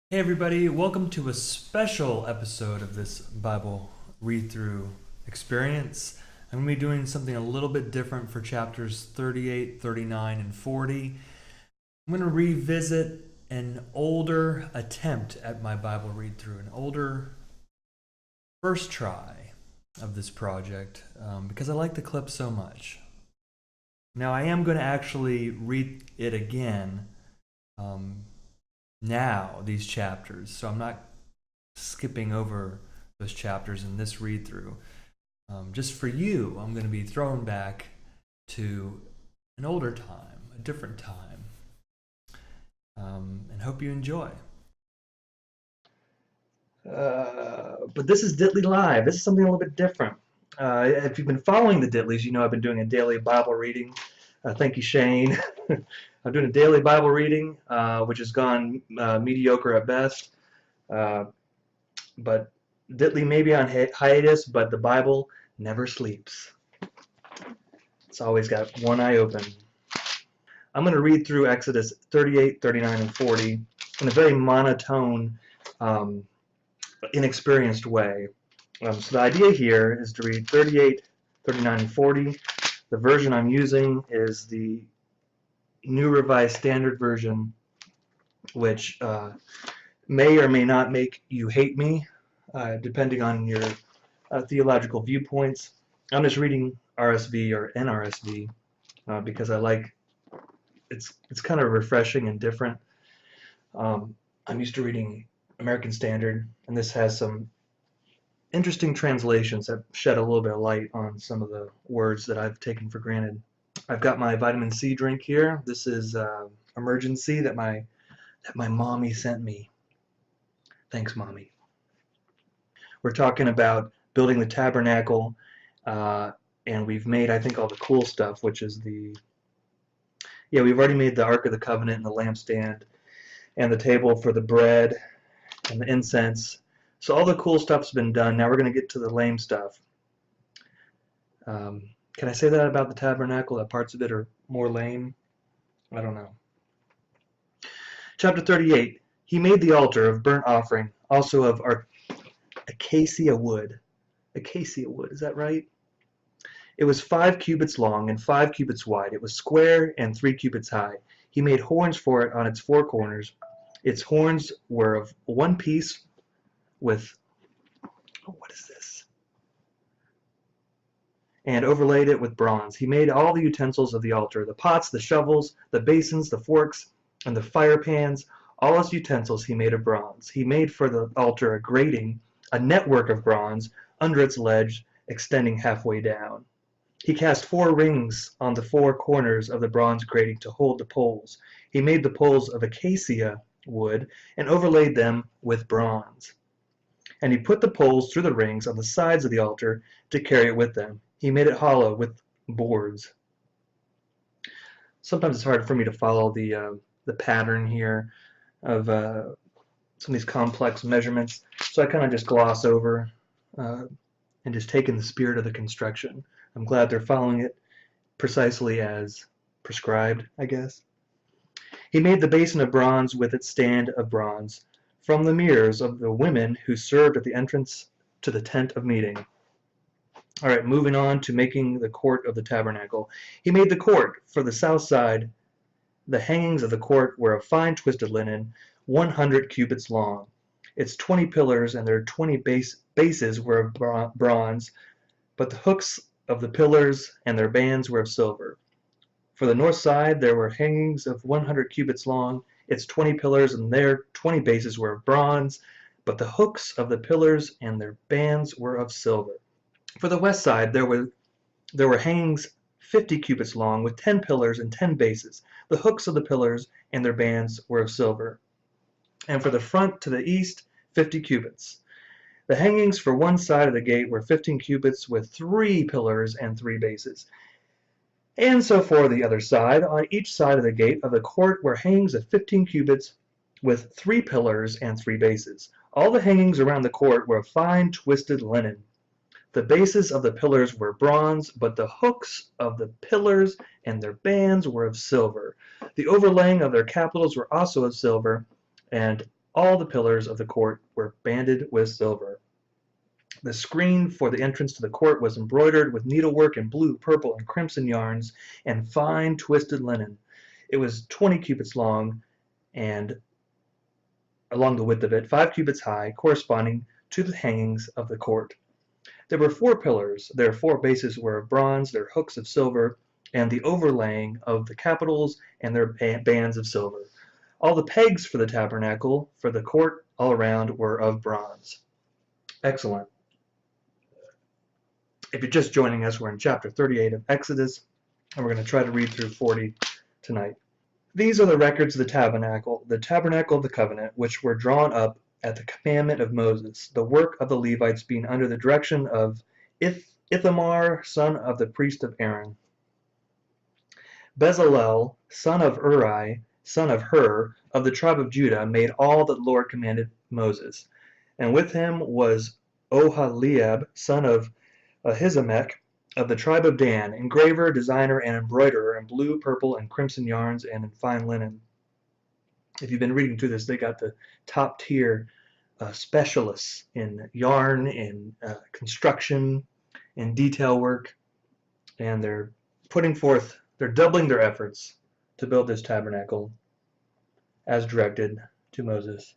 Hey everybody, welcome to a special episode of this Bible read-through experience. I'm going to be doing something a little bit different for chapters 38, 39, and 40. I'm going to revisit an older attempt at my Bible read-through, an older first try of this project, because I like the clip so much. Now I am going to actually read it again now, these chapters, so I'm not skipping over those chapters in this read through. Just for you, I'm going to be thrown back to an older time, a different time, and hope you enjoy. But this is DITLY Live. This is something a little bit different. If you've been following the Ditlys, you know I've been doing a daily Bible reading. Thank you, Shane. I'm doing a daily Bible reading, which has gone mediocre at best. But Ditley may be on hiatus, but the Bible never sleeps. It's always got one eye open. I'm going to read through Exodus 38, 39, and 40 in a very monotone, inexperienced way. So the idea here is to read 38, 39, and 40. The version I'm using is the New Revised Standard Version, which may or may not make you hate me, depending on your theological viewpoints. I'm just reading RSV or NRSV because I like it's kind of refreshing and different. I'm used to reading American Standard, and this has some interesting translations that shed a little bit of light on some of the words that I've taken for granted. I've got my vitamin C drink here. This is Emergency that my mommy sent me. Thanks, mommy. We're talking about building the tabernacle, and we've made, I think, all the cool stuff, which is we've already made the Ark of the Covenant and the lampstand and the table for the bread and the incense. So all the cool stuff's been done. Now we're going to get to the lame stuff. Can I say that about the tabernacle, that parts of it are more lame? I don't know. Chapter 38. He made the altar of burnt offering, also of acacia wood. Acacia wood, is that right? It was 5 cubits long and 5 cubits wide. It was square and 3 cubits high. He made horns for it on its 4 corners. Its horns were of one piece with, what is this? And overlaid it with bronze. He made all the utensils of the altar, the pots, the shovels, the basins, the forks, and the fire pans. All his utensils he made of bronze. He made for the altar a grating, a network of bronze, under its ledge, extending halfway down. He cast 4 rings on the 4 corners of the bronze grating to hold the poles. He made the poles of acacia wood and overlaid them with bronze. And he put the poles through the rings on the sides of the altar to carry it with them. He made it hollow with boards. Sometimes it's hard for me to follow the pattern here of some of these complex measurements, so I kind of just gloss over and just take in the spirit of the construction. I'm glad they're following it precisely as prescribed, I guess. He made the basin of bronze with its stand of bronze from the mirrors of the women who served at the entrance to the tent of meeting. All right, moving on to making the court of the tabernacle. He made the court for the south side. The hangings of the court were of fine twisted linen, 100 cubits long. Its 20 pillars and their 20 bases were of bronze, but the hooks of the pillars and their bands were of silver. For the north side there were hangings of 100 cubits long. Its 20 pillars and their 20 bases were of bronze, but the hooks of the pillars and their bands were of silver. For the west side there were hangings 50 cubits long, with 10 pillars and 10 bases. The hooks of the pillars and their bands were of silver. And for the front to the east, 50 cubits. The hangings for one side of the gate were 15 cubits, with 3 pillars and 3 bases. And so for the other side, on each side of the gate of the court were hangings of 15 cubits, with 3 pillars and 3 bases. All the hangings around the court were of fine twisted linen. The bases of the pillars were bronze, but the hooks of the pillars and their bands were of silver. The overlaying of their capitals were also of silver, and All the pillars of the court were banded with silver. The screen for the entrance to the court was embroidered with needlework in blue, purple, and crimson yarns and fine twisted linen. It was 20 cubits long and along the width of it, 5 cubits high, corresponding to the hangings of the court. There were 4 pillars. Their 4 bases were of bronze, their hooks of silver, and the overlaying of the capitals and their bands of silver. All the pegs for the tabernacle, for the court all around, were of bronze. Excellent. If you're just joining us, we're in chapter 38 of Exodus, and we're going to try to read through 40 tonight. These are the records of the tabernacle of the covenant, which were drawn up at the commandment of Moses, the work of the Levites being under the direction of Ithamar, son of the priest of Aaron. Bezalel, son of Uri, son of Hur, of the tribe of Judah, made all that the Lord commanded Moses. And with him was Oholiab, son of Ahisamach, of the tribe of Dan, engraver, designer, and embroiderer in blue, purple, and crimson yarns and in fine linen. If you've been reading through this, they got the top tier specialists in yarn, in construction, in detail work, and they're doubling their efforts to build this tabernacle as directed to Moses.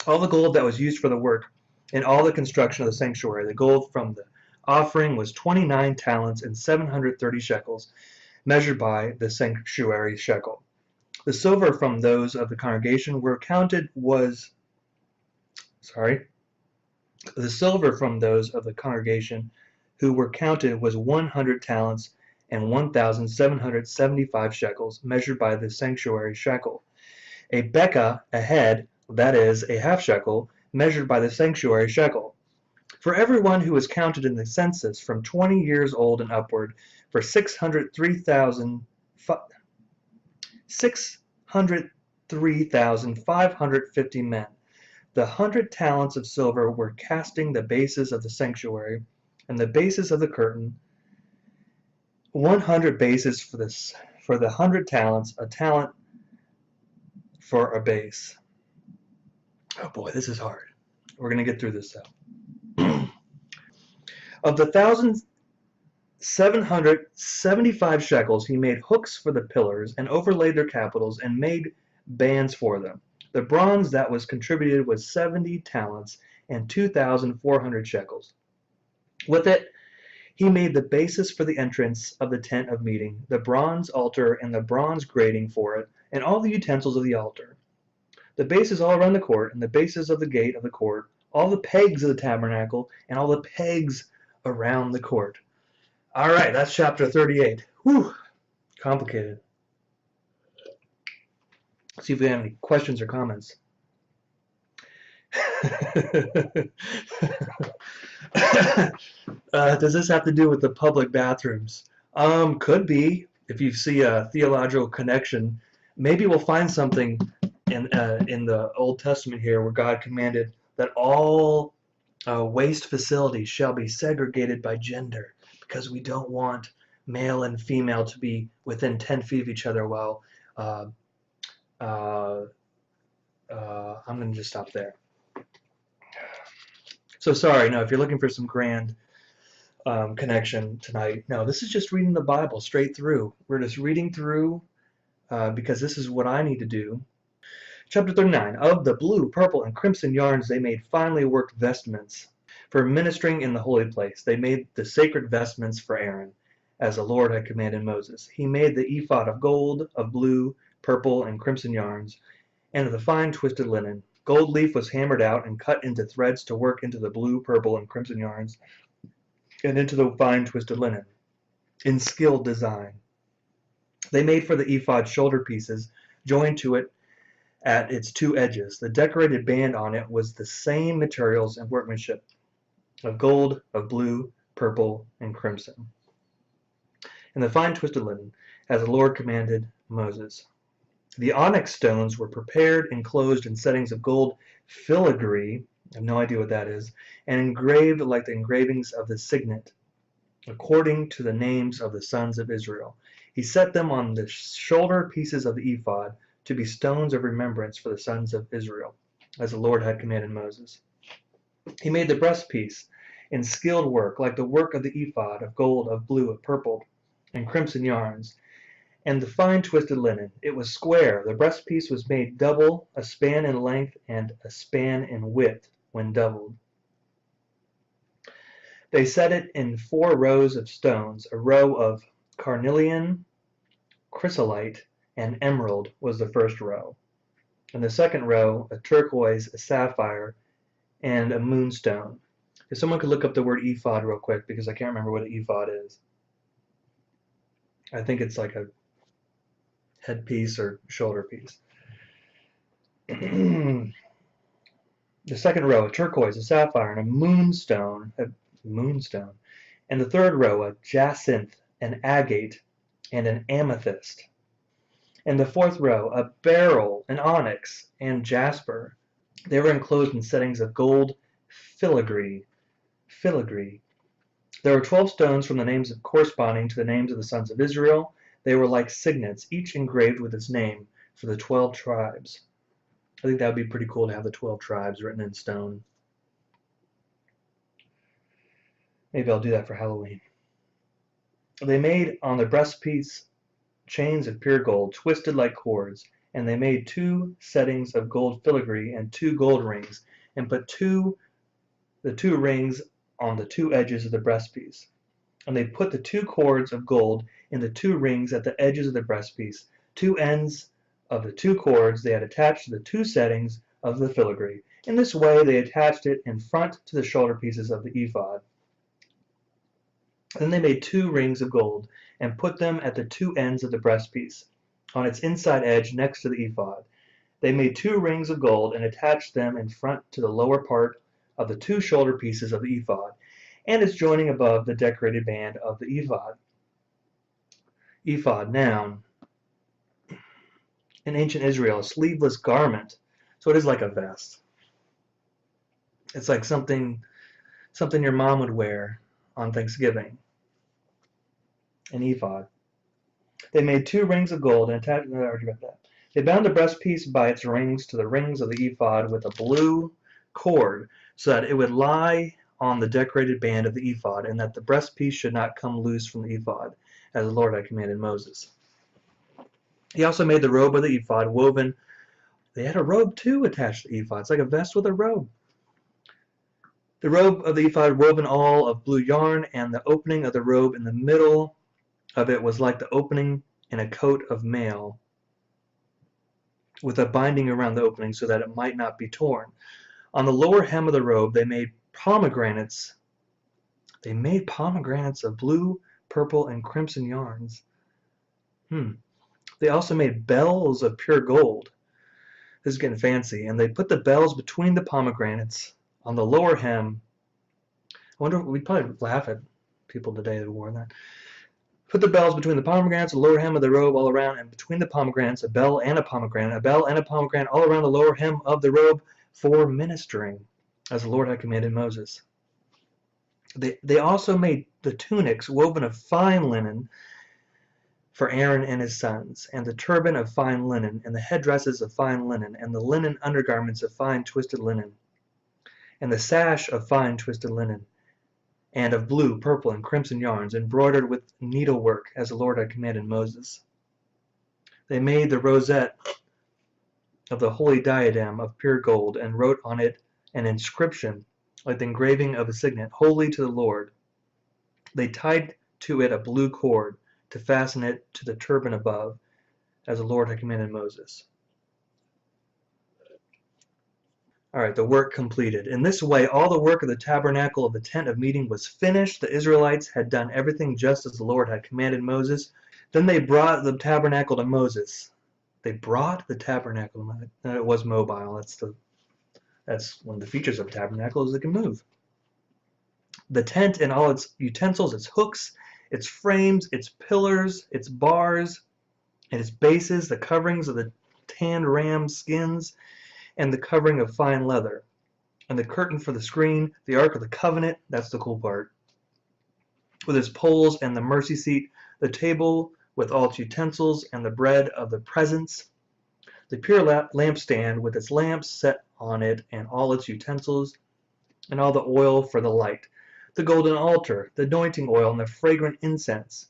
All the gold that was used for the work in all the construction of the sanctuary, the gold from the offering was 29 talents and 730 shekels, measured by the sanctuary shekel. The silver from those of the congregation were counted was, the silver from those of the congregation who were counted was 100 talents and 1,775 shekels, measured by the sanctuary shekel. A bekah, a head, that is, a half shekel, measured by the sanctuary shekel. For everyone who was counted in the census from 20 years old and upward, for 603,550 men. The 100 talents of silver were casting the bases of the sanctuary and the bases of the curtain, 100 bases for the 100 talents, a talent for a base. Oh boy, this is hard. We're going to get through this though. Of the 1,775 shekels, he made hooks for the pillars and overlaid their capitals and made bands for them. The bronze that was contributed was 70 talents and 2,400 shekels. With it, he made the basis for the entrance of the tent of meeting, the bronze altar and the bronze grating for it, and all the utensils of the altar. The bases all around the court, and the bases of the gate of the court, all the pegs of the tabernacle, and all the pegs around the court. All right, that's chapter 38. Whew, complicated. Let's see if we have any questions or comments. Does this have to do with the public bathrooms? Could be. If you see a theological connection, maybe we'll find something in the Old Testament here where God commanded that all waste facilities shall be segregated by gender, because we don't want male and female to be within 10 feet of each other. Well, I'm going to just stop there. So sorry, no, if you're looking for some grand connection tonight, no, this is just reading the Bible straight through. We're just reading through because this is what I need to do. Chapter 39. Of the blue, purple, and crimson yarns they made finely worked vestments for ministering in the holy place. They made the sacred vestments for Aaron, as the Lord had commanded Moses. He made the ephod of gold, of blue, purple, and crimson yarns, and of the fine twisted linen. Gold leaf was hammered out and cut into threads to work into the blue, purple, and crimson yarns, and into the fine twisted linen, in skilled design. They made for the ephod shoulder pieces, joined to it at its 2 edges. The decorated band on it was the same materials and workmanship, of gold, of blue, purple, and crimson, and the fine twisted linen, as the Lord commanded Moses. The onyx stones were prepared, enclosed in settings of gold filigree, I have no idea what that is, and engraved like the engravings of the signet, according to the names of the sons of Israel. He set them on the shoulder pieces of the ephod, to be stones of remembrance for the sons of Israel, as the Lord had commanded Moses. He made the breastpiece in skilled work, like the work of the ephod, of gold, of blue, of purple, and crimson yarns, and the fine twisted linen. It was square. The breastpiece was made double, a span in length and a span in width when doubled. They set it in 4 rows of stones. A row of carnelian, chrysolite, and emerald was the first row. And the second row, a turquoise, a sapphire, and a moonstone. If someone could look up the word ephod real quick, because I can't remember what an ephod is. I think it's like a headpiece or shoulder piece. The second row, a turquoise, a sapphire, and a moonstone. And the third row, a jacinth, an agate, and an amethyst. And the fourth row, a beryl, an onyx, and jasper. They were enclosed in settings of gold filigree. There were 12 stones from the names corresponding to the names of the sons of Israel. They were like signets, each engraved with its name for the 12 tribes. I think that would be pretty cool to have the 12 tribes written in stone. Maybe I'll do that for Halloween. They made on the breastpiece chains of pure gold, twisted like cords, and they made 2 settings of gold filigree and 2 gold rings, and put the 2 rings on the 2 edges of the breastpiece. And they put the 2 cords of gold in the 2 rings at the edges of the breastpiece. 2 ends of the 2 cords they had attached to the 2 settings of the filigree. In this way they attached it in front to the shoulder pieces of the ephod. Then they made 2 rings of gold and put them at the 2 ends of the breastpiece, on its inside edge next to the ephod. They made 2 rings of gold and attached them in front to the lower part of the 2 shoulder pieces of the ephod, and its joining above the decorated band of the ephod. Ephod, noun. In ancient Israel, a sleeveless garment, so it is like a vest. It's like something your mom would wear on Thanksgiving. An ephod. They made 2 rings of gold and attached. I already read that. They bound the breastpiece by its rings to the rings of the ephod with a blue cord, so that it would lie on the decorated band of the ephod, and that the breastpiece should not come loose from the ephod, as the Lord had commanded Moses. He also made the robe of the ephod woven. They had a robe too attached to the ephod. It's like a vest with a robe. The robe of the ephod woven all of blue yarn, and the opening of the robe in the middle of it was like the opening in a coat of mail, with a binding around the opening so that it might not be torn. On the lower hem of the robe they made pomegranates. They made pomegranates of blue, purple, and crimson yarns. They also made bells of pure gold. This is getting fancy. And they put the bells between the pomegranates on the lower hem. I wonder, we'd probably laugh at people today that wore that. Put the bells between the pomegranates, the lower hem of the robe all around, and between the pomegranates a bell and a pomegranate all around the lower hem of the robe for ministering, as the Lord had commanded Moses. They also made the tunics woven of fine linen for Aaron and his sons, and the turban of fine linen, and the headdresses of fine linen, and the linen undergarments of fine twisted linen, and the sash of fine twisted linen, and of blue, purple, and crimson yarns, embroidered with needlework, as the Lord had commanded Moses. They made the rosette of the holy diadem of pure gold, and wrote on it an inscription, like the engraving of a signet, holy to the Lord. They tied to it a blue cord to fasten it to the turban above, as the Lord had commanded Moses. All right, the work completed. In this way, all the work of the tabernacle of the tent of meeting was finished. The Israelites had done everything just as the Lord had commanded Moses. Then they brought the tabernacle to Moses. They brought the tabernacle. It was mobile. That's one of the features of a tabernacle, is it can move. The tent and all its utensils, its hooks, its frames, its pillars, its bars, and its bases, the coverings of the tanned ram skins, and the covering of fine leather, and the curtain for the screen, the Ark of the Covenant, that's the cool part, with its poles and the mercy seat, the table with all its utensils, and the bread of the presence, the pure lampstand with its lamps set on it and all its utensils, and all the oil for the light, the golden altar, the anointing oil, and the fragrant incense,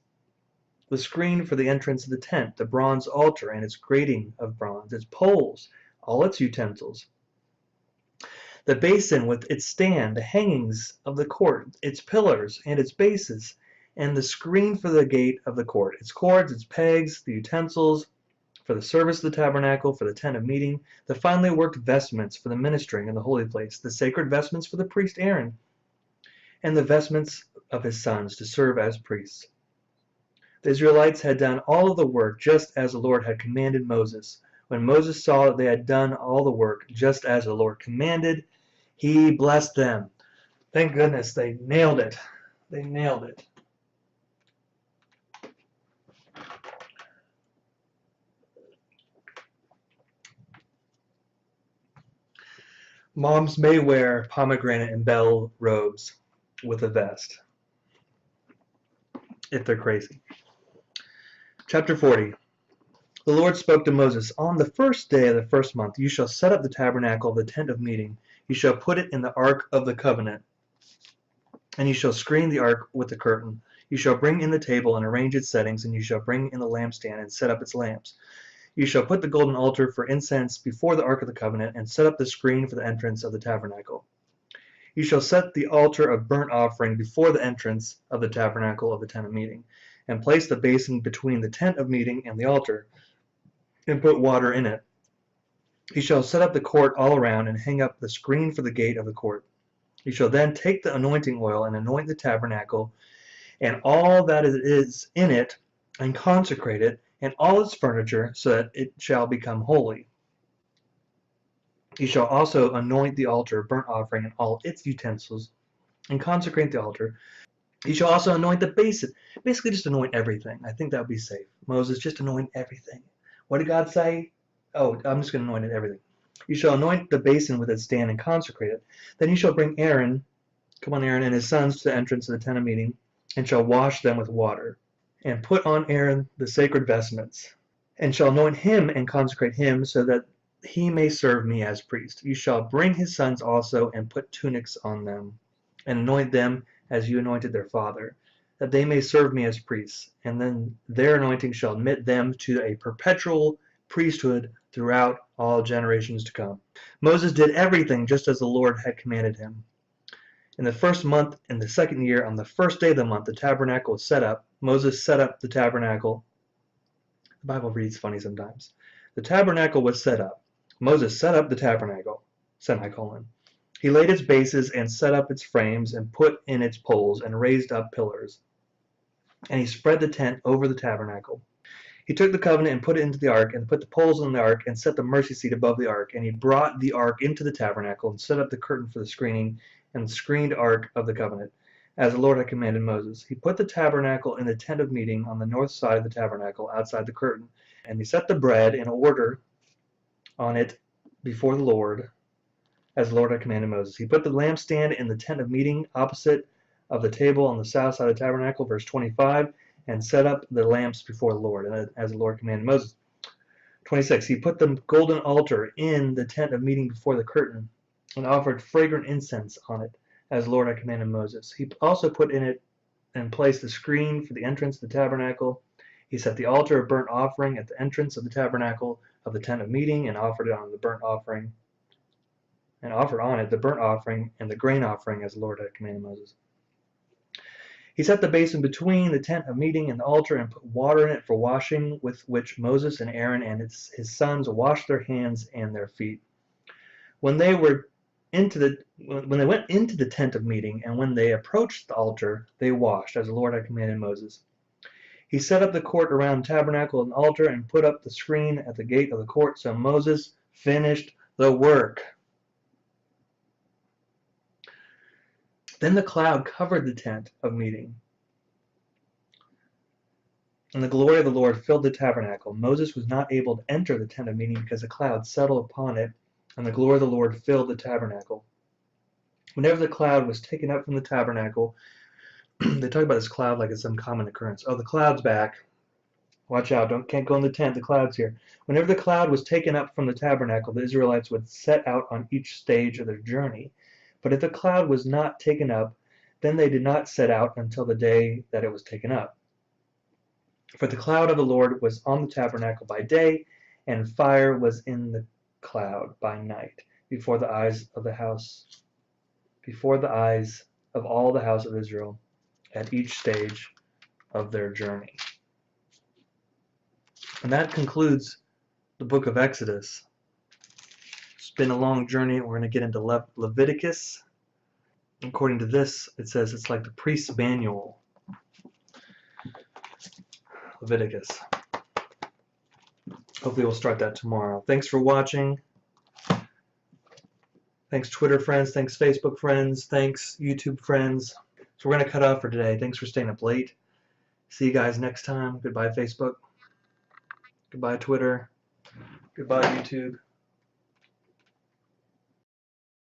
the screen for the entrance of the tent, the bronze altar and its grating of bronze, its poles, all its utensils, the basin with its stand, the hangings of the court, its pillars and its bases, and the screen for the gate of the court, its cords, its pegs, the utensils for the service of the tabernacle, for the tent of meeting, the finely worked vestments for the ministering in the holy place, the sacred vestments for the priest Aaron, and the vestments of his sons to serve as priests. The Israelites had done all of the work just as the Lord had commanded Moses. When Moses saw that they had done all the work just as the Lord commanded, he blessed them. Thank goodness they nailed it. They nailed it. Moms may wear pomegranate and bell robes with a vest if they're crazy. Chapter 40. The Lord spoke to Moses, on the first day of the first month you shall set up the tabernacle of the tent of meeting. You shall put it in the ark of the covenant, and you shall screen the ark with the curtain. You shall bring in the table and arrange its settings, and you shall bring in the lampstand and set up its lamps. You shall put the golden altar for incense before the ark of the covenant, and set up the screen for the entrance of the tabernacle. You shall set the altar of burnt offering before the entrance of the tabernacle of the tent of meeting, and place the basin between the tent of meeting and the altar, and put water in it. You shall set up the court all around, and hang up the screen for the gate of the court. You shall then take the anointing oil and anoint the tabernacle and all that is in it, and consecrate it and all its furniture, so that it shall become holy. You shall also anoint the altar of burnt offering and all its utensils, and consecrate the altar. You shall also anoint the basin. Basically, just anoint everything. I think that would be safe. Moses, just anoint everything. What did God say? Oh, I'm just going to anoint everything. You shall anoint the basin with its stand and consecrate it. Then you shall bring Aaron, Aaron and his sons to the entrance of the tent of meeting, and shall wash them with water, and put on Aaron the sacred vestments, and shall anoint him and consecrate him, so that he may serve me as priest. You shall bring his sons also, and put tunics on them, and anoint them as you anointed their father, that they may serve me as priests. And then their anointing shall admit them to a perpetual priesthood throughout all generations to come. Moses did everything just as the Lord had commanded him. In the first month, in the second year, on the first day of the month, the tabernacle was set up. Moses set up the tabernacle. The Bible reads funny sometimes. The tabernacle was set up. Moses set up the tabernacle, semicolon. He laid its bases and set up its frames and put in its poles and raised up pillars. And he spread the tent over the tabernacle. He took the covenant and put it into the ark, and put the poles on the ark, and set the mercy seat above the ark. And he brought the ark into the tabernacle, and set up the curtain for the screening, and the screened ark of the covenant, as the Lord had commanded Moses. He put the tabernacle in the tent of meeting on the north side of the tabernacle, outside the curtain. And he set the bread in order on it before the Lord, as the Lord had commanded Moses. He put the lampstand in the tent of meeting, opposite of the table on the south side of the tabernacle, verse 25, and set up the lamps before the Lord, as the Lord commanded Moses. 26, he put the golden altar in the tent of meeting before the curtain, and offered fragrant incense on it, as the Lord had commanded Moses. He also put in it and placed the screen for the entrance of the tabernacle. He set the altar of burnt offering at the entrance of the tabernacle of the tent of meeting, and offered on it the burnt offering, and the grain offering, as the Lord had commanded Moses. He set the basin between the tent of meeting and the altar, and put water in it for washing, with which Moses and Aaron and his sons washed their hands and their feet. When they went into the tent of meeting, and when they approached the altar, they washed, as the Lord had commanded Moses. He set up the court around the tabernacle and the altar, and put up the screen at the gate of the court. So Moses finished the work. Then the cloud covered the tent of meeting, and the glory of the Lord filled the tabernacle. Moses was not able to enter the tent of meeting because the cloud settled upon it, and the glory of the Lord filled the tabernacle. Whenever the cloud was taken up from the tabernacle, they talk about this cloud like it's some common occurrence. Oh, the cloud's back. Watch out, can't go in the tent, the cloud's here. Whenever the cloud was taken up from the tabernacle, the Israelites would set out on each stage of their journey. But if the cloud was not taken up, then they did not set out until the day that it was taken up. For the cloud of the Lord was on the tabernacle by day, and fire was in the cloud by night, before the eyes of all the house of Israel at each stage of their journey. And that concludes the book of Exodus. It's been a long journey. We're going to get into Leviticus. According to this, it says it's like the priest's manual. Leviticus. Hopefully we'll start that tomorrow. Thanks for watching. Thanks Twitter friends. Thanks Facebook friends. Thanks YouTube friends. So we're going to cut off for today. Thanks for staying up late. See you guys next time. Goodbye Facebook. Goodbye Twitter. Goodbye YouTube.